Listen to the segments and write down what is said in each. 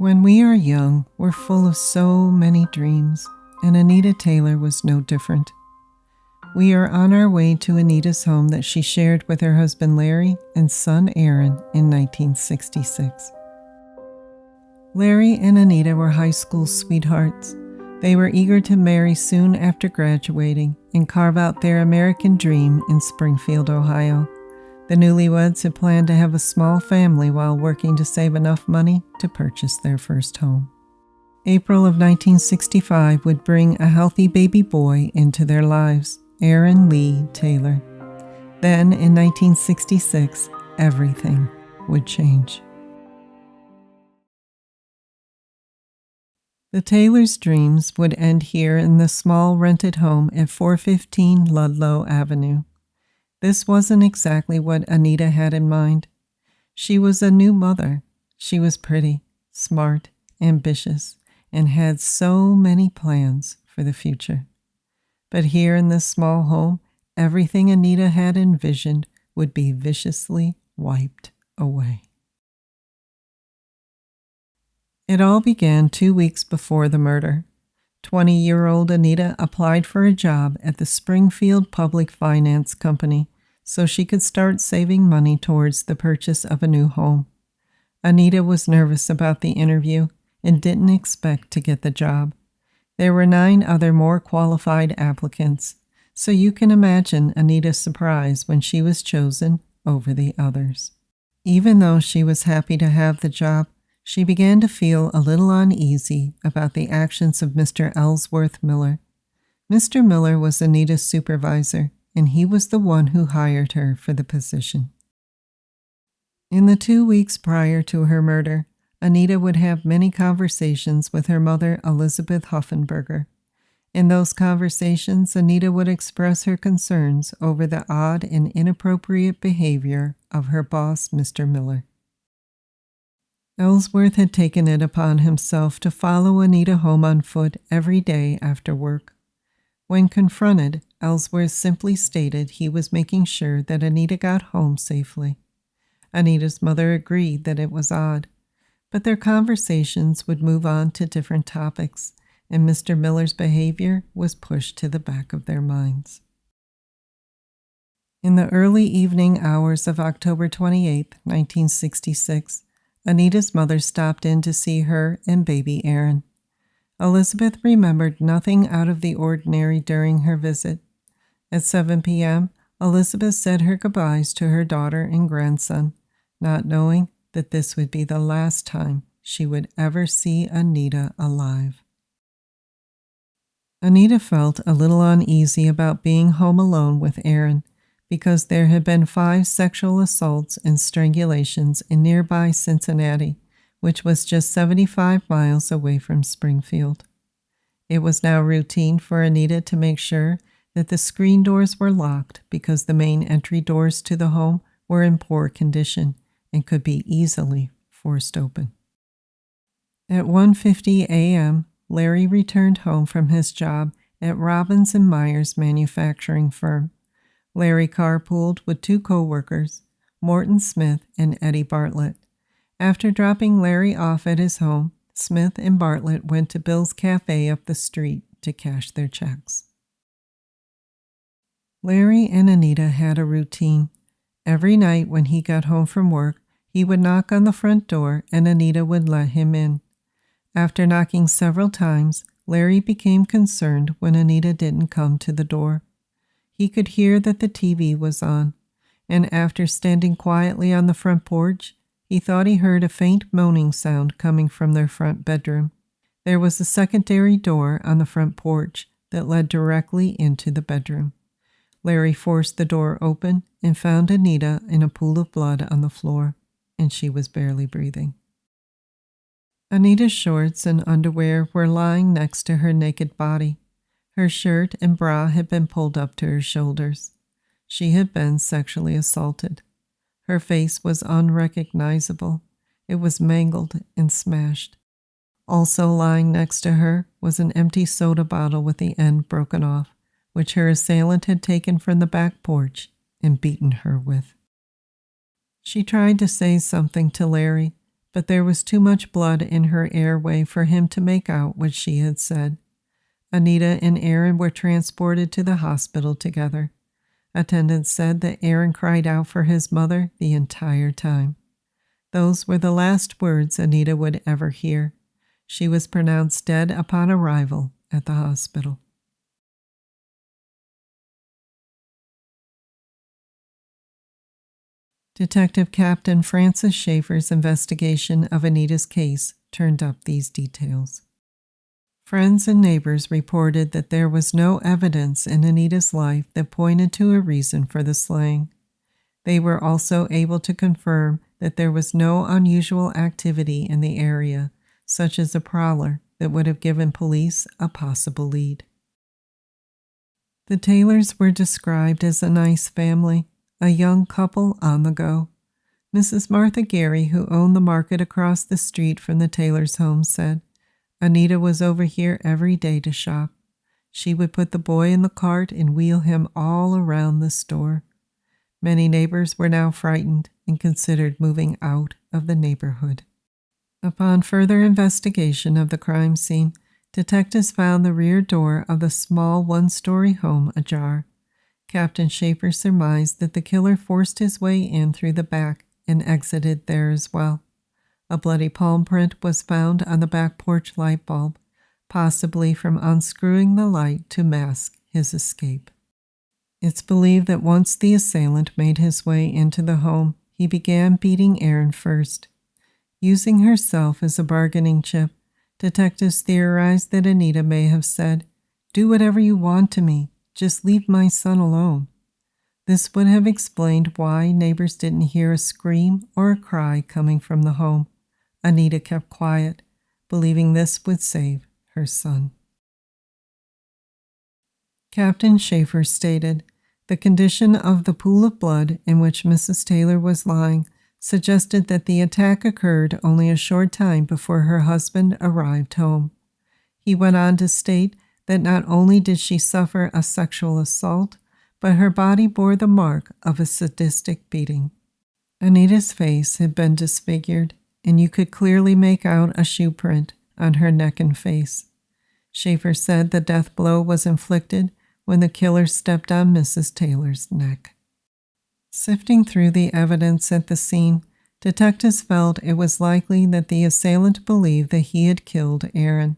When we are young, we're full of so many dreams, and Anita Taylor was no different. We are on our way to Anita's home that she shared with her husband Larry and son Aaron in 1966. Larry and Anita were high school sweethearts. They were eager to marry soon after graduating and carve out their American dream in Springfield, Ohio. The newlyweds had planned to have a small family while working to save enough money to purchase their first home. April of 1965 would bring a healthy baby boy into their lives, Aaron Lee Taylor. Then, in 1966, everything would change. The Taylors' dreams would end here in the small rented home at 415 Ludlow Avenue. This wasn't exactly what Anita had in mind. She was a new mother. She was pretty, smart, ambitious, and had so many plans for the future. But here in this small home, everything Anita had envisioned would be viciously wiped away. It all began 2 weeks before the murder. 20-year-old Anita applied for a job at the Springfield Public Finance Company so she could start saving money towards the purchase of a new home. Anita was nervous about the interview and didn't expect to get the job. There were 9 other more qualified applicants, so you can imagine Anita's surprise when she was chosen over the others. Even though she was happy to have the job, she began to feel a little uneasy about the actions of Mr. Ellsworth Miller. Mr. Miller was Anita's supervisor, and he was the one who hired her for the position. In the 2 weeks prior to her murder, Anita would have many conversations with her mother, Elizabeth Huffenberger. In those conversations, Anita would express her concerns over the odd and inappropriate behavior of her boss, Mr. Miller. Ellsworth had taken it upon himself to follow Anita home on foot every day after work. When confronted, Ellsworth simply stated he was making sure that Anita got home safely. Anita's mother agreed that it was odd, but their conversations would move on to different topics, and Mr. Miller's behavior was pushed to the back of their minds. In the early evening hours of October 28, 1966, Anita's mother stopped in to see her and baby Aaron. Elizabeth remembered nothing out of the ordinary during her visit. At 7 p.m., Elizabeth said her goodbyes to her daughter and grandson, not knowing that this would be the last time she would ever see Anita alive. Anita felt a little uneasy about being home alone with Aaron because there had been 5 sexual assaults and strangulations in nearby Cincinnati, which was just 75 miles away from Springfield. It was now routine for Anita to make sure that the screen doors were locked because the main entry doors to the home were in poor condition and could be easily forced open. At 1:50 a.m., Larry returned home from his job at Robbins & Myers manufacturing firm. Larry carpooled with 2 co-workers, Morton Smith and Eddie Bartlett. After dropping Larry off at his home, Smith and Bartlett went to Bill's Cafe up the street to cash their checks. Larry and Anita had a routine. Every night when he got home from work, he would knock on the front door and Anita would let him in. After knocking several times, Larry became concerned when Anita didn't come to the door. He could hear that the TV was on, and after standing quietly on the front porch, he thought he heard a faint moaning sound coming from their front bedroom. There was a secondary door on the front porch that led directly into the bedroom. Larry forced the door open and found Anita in a pool of blood on the floor, and she was barely breathing. Anita's shorts and underwear were lying next to her naked body. Her shirt and bra had been pulled up to her shoulders. She had been sexually assaulted. Her face was unrecognizable. It was mangled and smashed. Also lying next to her was an empty soda bottle with the end broken off, which her assailant had taken from the back porch and beaten her with. She tried to say something to Larry, but there was too much blood in her airway for him to make out what she had said. Anita and Aaron were transported to the hospital together. Attendants said that Aaron cried out for his mother the entire time. Those were the last words Anita would ever hear. She was pronounced dead upon arrival at the hospital. Detective Captain Francis Schaefer's investigation of Anita's case turned up these details. Friends and neighbors reported that there was no evidence in Anita's life that pointed to a reason for the slaying. They were also able to confirm that there was no unusual activity in the area, such as a prowler, that would have given police a possible lead. The Taylors were described as a nice family, a young couple on the go. Mrs. Martha Gary, who owned the market across the street from the Taylors' home, said, "Anita was over here every day to shop. She would put the boy in the cart and wheel him all around the store." Many neighbors were now frightened and considered moving out of the neighborhood. Upon further investigation of the crime scene, detectives found the rear door of the small one-story home ajar. Captain Schaefer surmised that the killer forced his way in through the back and exited there as well. A bloody palm print was found on the back porch light bulb, possibly from unscrewing the light to mask his escape. It's believed that once the assailant made his way into the home, he began beating Aaron first. Using herself as a bargaining chip, detectives theorized that Anita may have said, "Do whatever you want to me. Just leave my son alone." This would have explained why neighbors didn't hear a scream or a cry coming from the home. Anita kept quiet, believing this would save her son. Captain Schaefer stated, "The condition of the pool of blood in which Mrs. Taylor was lying suggested that the attack occurred only a short time before her husband arrived home." He went on to state that not only did she suffer a sexual assault, but her body bore the mark of a sadistic beating. Anita's face had been disfigured, and you could clearly make out a shoe print on her neck and face. Schaefer said the death blow was inflicted when the killer stepped on Mrs. Taylor's neck. Sifting through the evidence at the scene, detectives felt it was likely that the assailant believed that he had killed Aaron,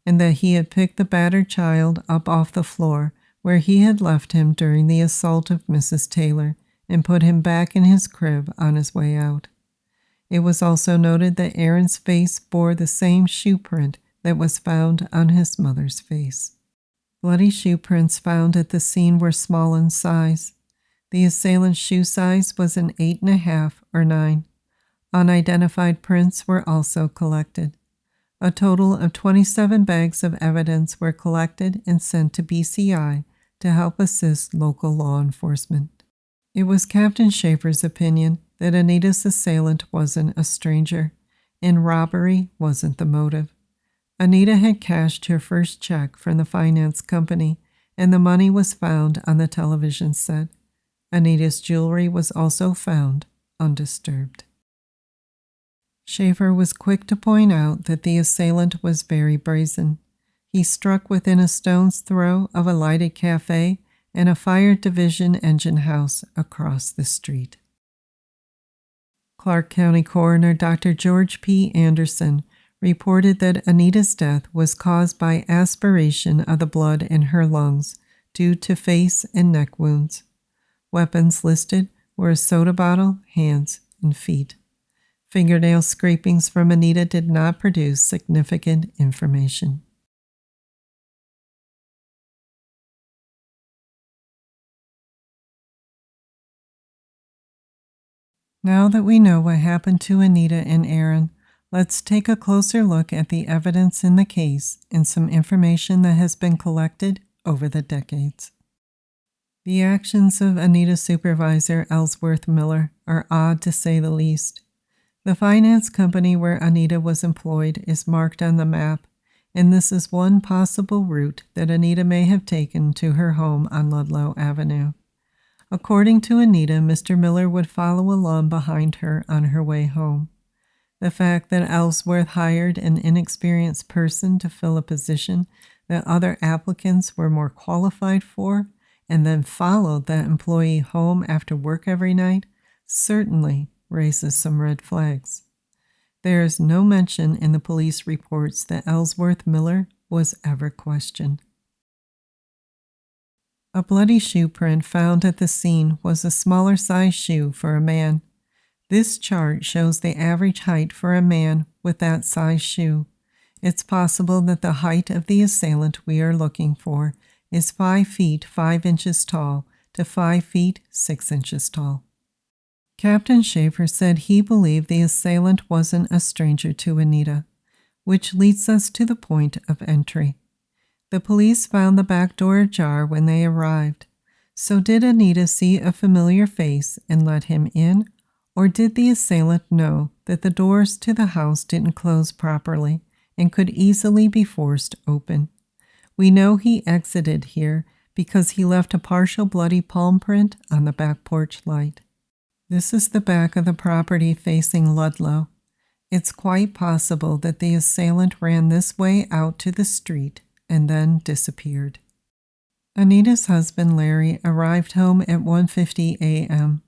and that he had picked the battered child up off the floor where he had left him during the assault of Mrs. Taylor and put him back in his crib on his way out. It was also noted that Aaron's face bore the same shoe print that was found on his mother's face. Bloody shoe prints found at the scene were small in size. The assailant's shoe size was an 8.5 or 9. Unidentified prints were also collected. A total of 27 bags of evidence were collected and sent to BCI to help assist local law enforcement. It was Captain Schaefer's opinion that Anita's assailant wasn't a stranger, and robbery wasn't the motive. Anita had cashed her first check from the finance company, and the money was found on the television set. Anita's jewelry was also found undisturbed. Schaefer was quick to point out that the assailant was very brazen. He struck within a stone's throw of a lighted cafe and a fire division engine house across the street. Clark County Coroner Dr. George P. Anderson reported that Anita's death was caused by aspiration of the blood in her lungs due to face and neck wounds. Weapons listed were a soda bottle, hands, and feet. Fingernail scrapings from Anita did not produce significant information. Now that we know what happened to Anita and Aaron, let's take a closer look at the evidence in the case and some information that has been collected over the decades. The actions of Anita's supervisor, Ellsworth Miller, are odd to say the least. The finance company where Anita was employed is marked on the map, and this is one possible route that Anita may have taken to her home on Ludlow Avenue. According to Anita, Mr. Miller would follow along behind her on her way home. The fact that Ellsworth hired an inexperienced person to fill a position that other applicants were more qualified for, and then followed that employee home after work every night, certainly raises some red flags. There is no mention in the police reports that Ellsworth Miller was ever questioned. A bloody shoe print found at the scene was a smaller size shoe for a man. This chart shows the average height for a man with that size shoe. It's possible that the height of the assailant we are looking for is 5 feet 5 inches tall to 5 feet 6 inches tall. Captain Schaefer said he believed the assailant wasn't a stranger to Anita, which leads us to the point of entry. The police found the back door ajar when they arrived. So did Anita see a familiar face and let him in, or did the assailant know that the doors to the house didn't close properly and could easily be forced open? We know he exited here because he left a partial bloody palm print on the back porch light. This is the back of the property facing Ludlow. It's quite possible that the assailant ran this way out to the street and then disappeared. Anita's husband, Larry, arrived home at 1:50 a.m.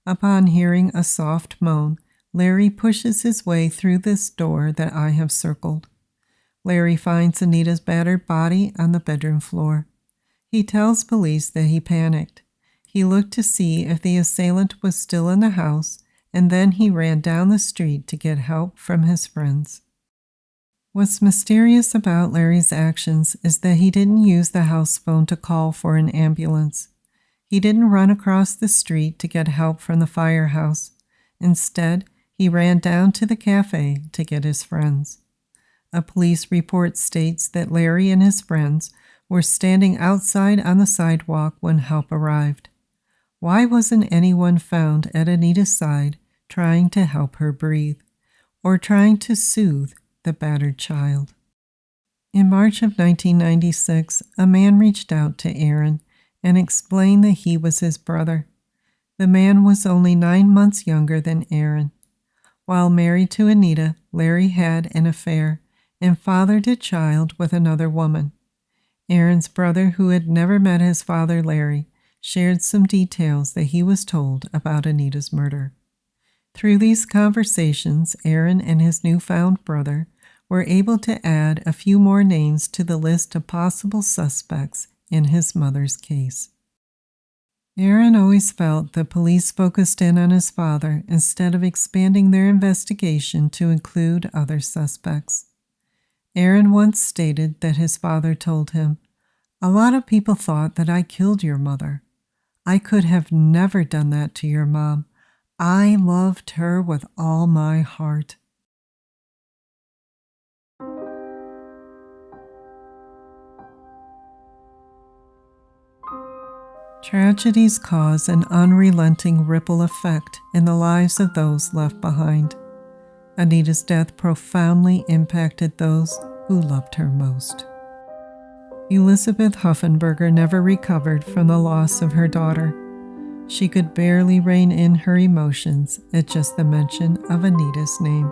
Upon hearing a soft moan, Larry pushes his way through this door that I have circled. Larry finds Anita's battered body on the bedroom floor. He tells police that he panicked. He looked to see if the assailant was still in the house, and then he ran down the street to get help from his friends. What's mysterious about Larry's actions is that he didn't use the house phone to call for an ambulance. He didn't run across the street to get help from the firehouse. Instead, he ran down to the cafe to get his friends. A police report states that Larry and his friends were standing outside on the sidewalk when help arrived. Why wasn't anyone found at Anita's side trying to help her breathe, or trying to soothe the battered child? In March of 1996, a man reached out to Aaron and explained that he was his brother. The man was only 9 months younger than Aaron. While married to Anita, Larry had an affair and fathered a child with another woman. Aaron's brother, who had never met his father Larry, shared some details that he was told about Anita's murder. Through these conversations, Aaron and his newfound brother were able to add a few more names to the list of possible suspects in his mother's case. Aaron always felt the police focused in on his father instead of expanding their investigation to include other suspects. Aaron once stated that his father told him, "A lot of people thought that I killed your mother. I could have never done that to your mom. I loved her with all my heart." Tragedies cause an unrelenting ripple effect in the lives of those left behind. Anita's death profoundly impacted those who loved her most. Elizabeth Huffenberger never recovered from the loss of her daughter. She could barely rein in her emotions at just the mention of Anita's name.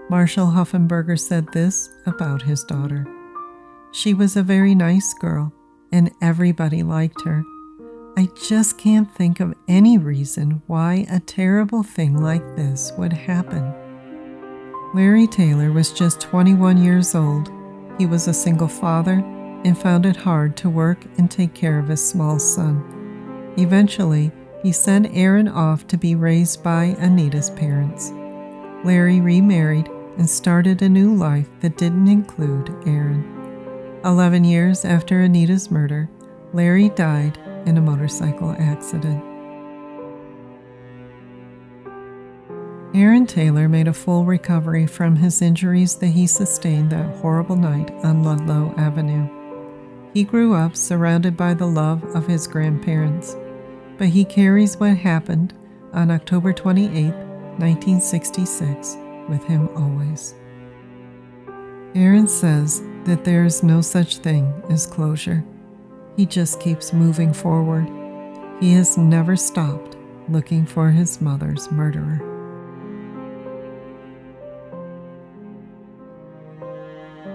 Marshall Huffenberger said this about his daughter: "She was a very nice girl, and everybody liked her. I just can't think of any reason why a terrible thing like this would happen." Larry Taylor was just 21 years old. He was a single father and found it hard to work and take care of his small son. Eventually, he sent Aaron off to be raised by Anita's parents. Larry remarried and started a new life that didn't include Aaron. 11 years after Anita's murder, Larry died in a motorcycle accident. Aaron Taylor made a full recovery from his injuries that he sustained that horrible night on Ludlow Avenue. He grew up surrounded by the love of his grandparents, but he carries what happened on October 28, 1966, with him always. Aaron says that there is no such thing as closure. He just keeps moving forward. He has never stopped looking for his mother's murderer.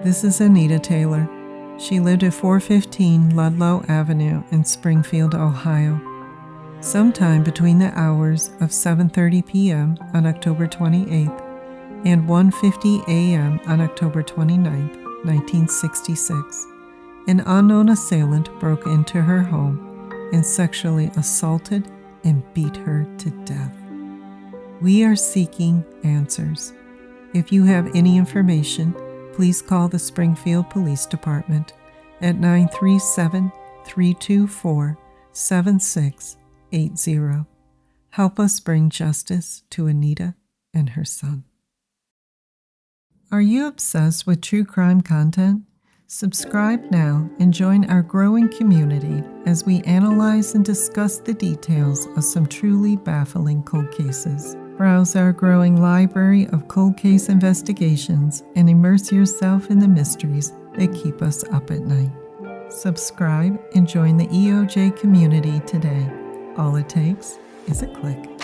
This is Anita Taylor. She lived at 415 Ludlow Avenue in Springfield, Ohio. Sometime between the hours of 7:30 p.m. on October 28th and 1:50 a.m. on October 29th, 1966, an unknown assailant broke into her home and sexually assaulted and beat her to death. We are seeking answers. If you have any information, please call the Springfield Police Department at 937-324-7680. Help us bring justice to Anita and her son. Are you obsessed with true crime content? Subscribe now and join our growing community as we analyze and discuss the details of some truly baffling cold cases. Browse our growing library of cold case investigations and immerse yourself in the mysteries that keep us up at night. Subscribe and join the EOJ community today. All it takes is a click.